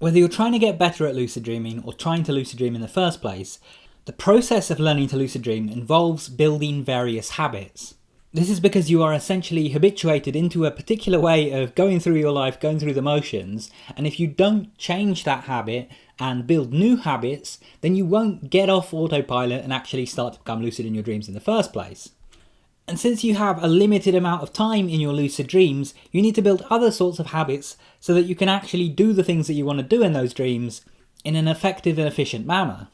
Whether you're trying to get better at lucid dreaming or trying to lucid dream in the first place, the process of learning to lucid dream involves building various habits. This is because you are essentially habituated into a particular way of going through your life, going through the motions, and if you don't change that habit and build new habits, then you won't get off autopilot and actually start to become lucid in your dreams in the first place. And since you have a limited amount of time in your lucid dreams, you need to build other sorts of habits so that you can actually do the things that you want to do in those dreams in an effective and efficient manner.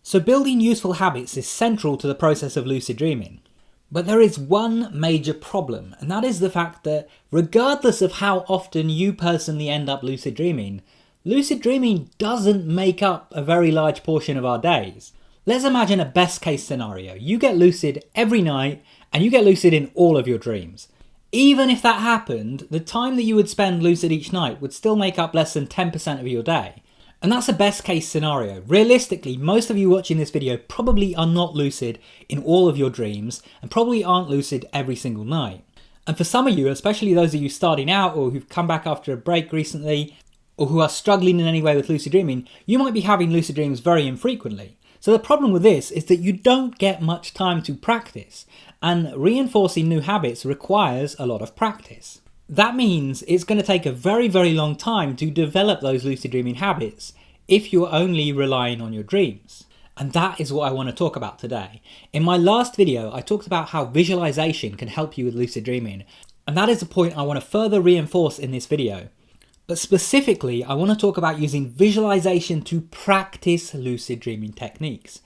So building useful habits is central to the process of lucid dreaming. But there is one major problem, and that is the fact that regardless of how often you personally end up lucid dreaming doesn't make up a very large portion of our days. Let's imagine a best case scenario. You get lucid every night and you get lucid in all of your dreams. Even if that happened, the time that you would spend lucid each night would still make up less than 10% of your day. And that's a best case scenario. Realistically, most of you watching this video probably are not lucid in all of your dreams and probably aren't lucid every single night. And for some of you, especially those of you starting out or who've come back after a break recently, or who are struggling in any way with lucid dreaming, you might be having lucid dreams very infrequently. So the problem with this is that you don't get much time to practice, and reinforcing new habits requires a lot of practice. That means it's going to take a very, very long time to develop those lucid dreaming habits if you're only relying on your dreams. And that is what I want to talk about today. In my last video, I talked about how visualization can help you with lucid dreaming, and that is a point I want to further reinforce in this video. But specifically, I want to talk about using visualization to practice lucid dreaming techniques.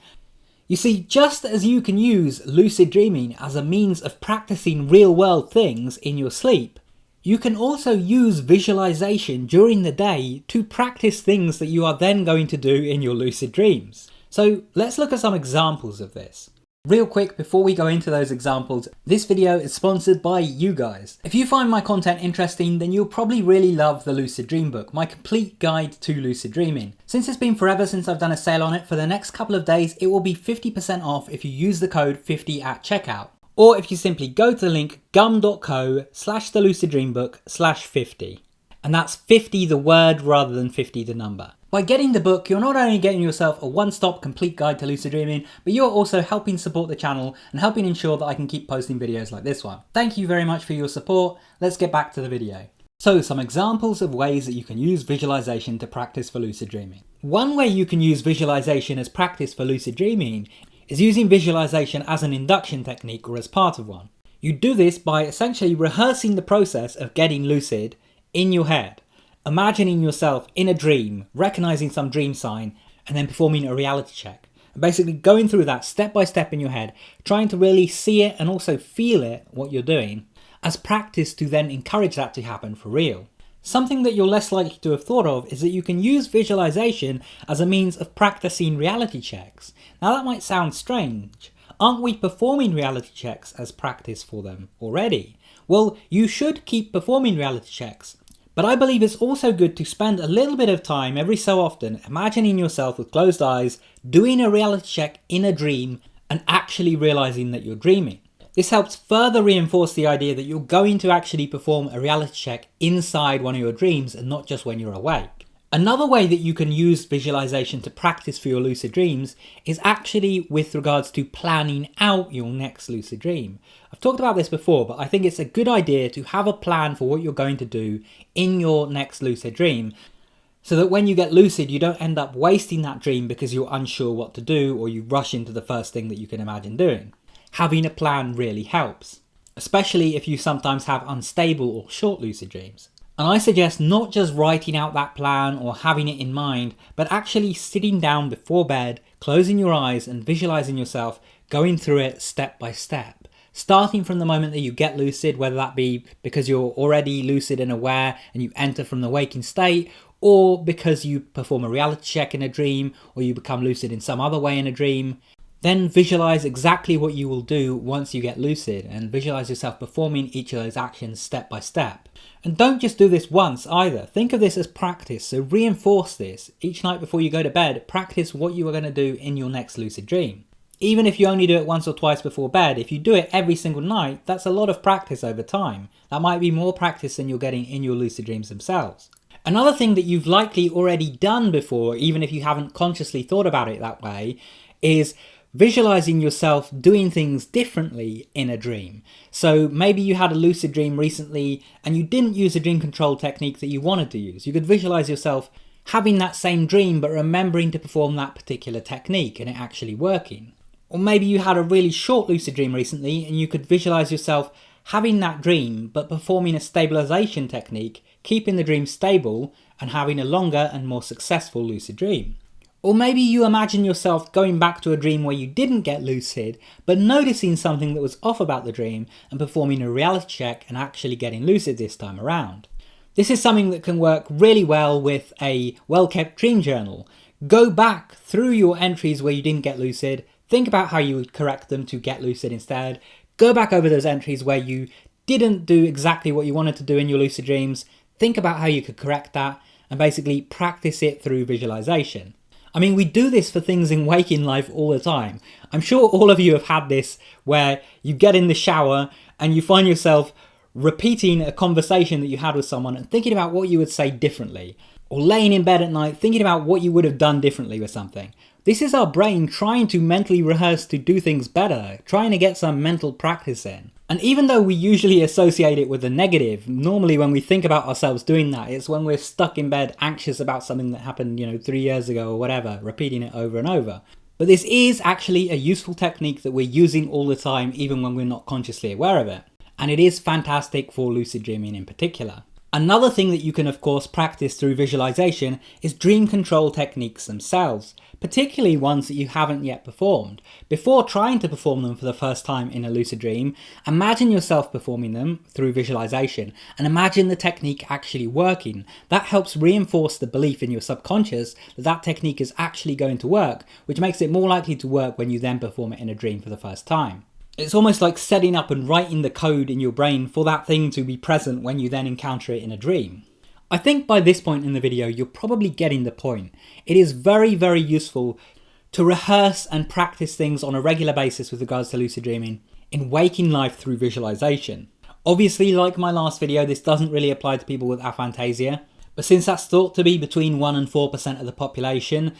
You see, just as you can use lucid dreaming as a means of practicing real-world things in your sleep, you can also use visualization during the day to practice things that you are then going to do in your lucid dreams. So let's look at some examples of this. Real quick, before we go into those examples, this video is sponsored by you guys. If you find my content interesting, then you'll probably really love the Lucid Dream book, my complete guide to lucid dreaming. Since it's been forever since I've done a sale on it, for the next couple of days, it will be 50% off if you use the code 50 at checkout. Or if you simply go to the link gum.co/theluciddreambook/50. And that's 50 the word rather than 50 the number. By getting the book, you're not only getting yourself a one-stop complete guide to lucid dreaming, but you're also helping support the channel and helping ensure that I can keep posting videos like this one. Thank you very much for your support. Let's get back to the video. So some examples of ways that you can use visualization to practice for lucid dreaming. One way you can use visualization as practice for lucid dreaming is using visualization as an induction technique or as part of one. You do this by essentially rehearsing the process of getting lucid in your head. Imagining yourself in a dream, recognizing some dream sign, and then performing a reality check. And basically going through that step by step in your head, trying to really see it and also feel it, what you're doing, as practice to then encourage that to happen for real. Something that you're less likely to have thought of is that you can use visualization as a means of practicing reality checks. Now that might sound strange. Aren't we performing reality checks as practice for them already? Well, you should keep performing reality checks. But I believe it's also good to spend a little bit of time every so often imagining yourself with closed eyes, doing a reality check in a dream, and actually realizing that you're dreaming. This helps further reinforce the idea that you're going to actually perform a reality check inside one of your dreams and not just when you're awake. Another way that you can use visualization to practice for your lucid dreams is actually with regards to planning out your next lucid dream. I've talked about this before, but I think it's a good idea to have a plan for what you're going to do in your next lucid dream, so that when you get lucid, you don't end up wasting that dream because you're unsure what to do or you rush into the first thing that you can imagine doing. Having a plan really helps, especially if you sometimes have unstable or short lucid dreams. And I suggest not just writing out that plan or having it in mind, but actually sitting down before bed, closing your eyes and visualizing yourself going through it step by step. Starting from the moment that you get lucid, whether that be because you're already lucid and aware and you enter from the waking state, or because you perform a reality check in a dream, or you become lucid in some other way in a dream. Then visualize exactly what you will do once you get lucid and visualize yourself performing each of those actions step by step. And don't just do this once either. Think of this as practice, so reinforce this. Each night before you go to bed, practice what you are going to do in your next lucid dream. Even if you only do it once or twice before bed, if you do it every single night, that's a lot of practice over time. That might be more practice than you're getting in your lucid dreams themselves. Another thing that you've likely already done before, even if you haven't consciously thought about it that way, is visualizing yourself doing things differently in a dream. So maybe you had a lucid dream recently and you didn't use a dream control technique that you wanted to use. You could visualize yourself having that same dream but remembering to perform that particular technique and it actually working. Or maybe you had a really short lucid dream recently and you could visualize yourself having that dream but performing a stabilization technique, keeping the dream stable and having a longer and more successful lucid dream. Or maybe you imagine yourself going back to a dream where you didn't get lucid, but noticing something that was off about the dream and performing a reality check and actually getting lucid this time around. This is something that can work really well with a well-kept dream journal. Go back through your entries where you didn't get lucid, think about how you would correct them to get lucid instead. Go back over those entries where you didn't do exactly what you wanted to do in your lucid dreams, think about how you could correct that, and basically practice it through visualization. I mean, we do this for things in waking life all the time. I'm sure all of you have had this where you get in the shower and you find yourself repeating a conversation that you had with someone and thinking about what you would say differently. Or laying in bed at night thinking about what you would have done differently with something. This is our brain trying to mentally rehearse to do things better, trying to get some mental practice in. And even though we usually associate it with the negative, normally when we think about ourselves doing that, it's when we're stuck in bed anxious about something that happened, 3 years ago or whatever, repeating it over and over. But this is actually a useful technique that we're using all the time, even when we're not consciously aware of it. And it is fantastic for lucid dreaming in particular. Another thing that you can of course practice through visualization is dream control techniques themselves, particularly ones that you haven't yet performed. Before trying to perform them for the first time in a lucid dream, imagine yourself performing them through visualization and imagine the technique actually working. That helps reinforce the belief in your subconscious that that technique is actually going to work, which makes it more likely to work when you then perform it in a dream for the first time. It's almost like setting up and writing the code in your brain for that thing to be present when you then encounter it in a dream. I think by this point in the video, you're probably getting the point. It is very, very useful to rehearse and practice things on a regular basis with regards to lucid dreaming in waking life through visualization. Obviously, like my last video, this doesn't really apply to people with aphantasia, but since that's thought to be between 1% and 4% of the population,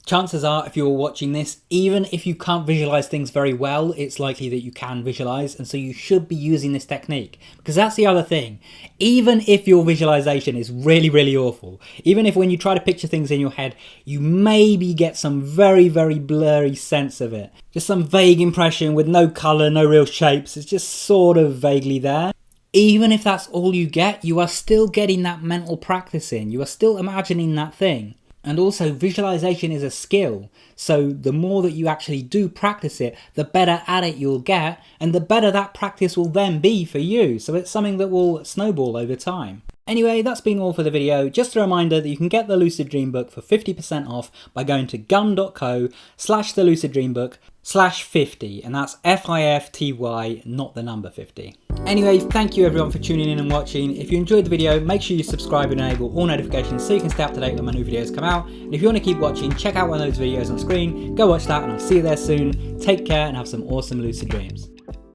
chances are, if you're watching this, even if you can't visualize things very well, it's likely that you can visualize, and so you should be using this technique. Because that's the other thing. Even if your visualization is really, really awful, even if when you try to picture things in your head, you maybe get some very, very blurry sense of it. Just some vague impression with no color, no real shapes, it's just sort of vaguely there. Even if that's all you get, you are still getting that mental practice in. You are still imagining that thing. And also, visualization is a skill, so the more that you actually do practice it, the better at it you'll get, and the better that practice will then be for you, so it's something that will snowball over time. Anyway, that's been all for the video. Just a reminder that you can get the Lucid Dream Book for 50% off by going to gum.co/theluciddreambook/50, and that's FIFTY, not the number 50. Anyway, thank you everyone for tuning in and watching. If you enjoyed the video, make sure you subscribe and enable all notifications so you can stay up to date when my new videos come out. And if you want to keep watching, check out one of those videos on screen, go watch that, and I'll see you there soon. Take care and have some awesome lucid dreams.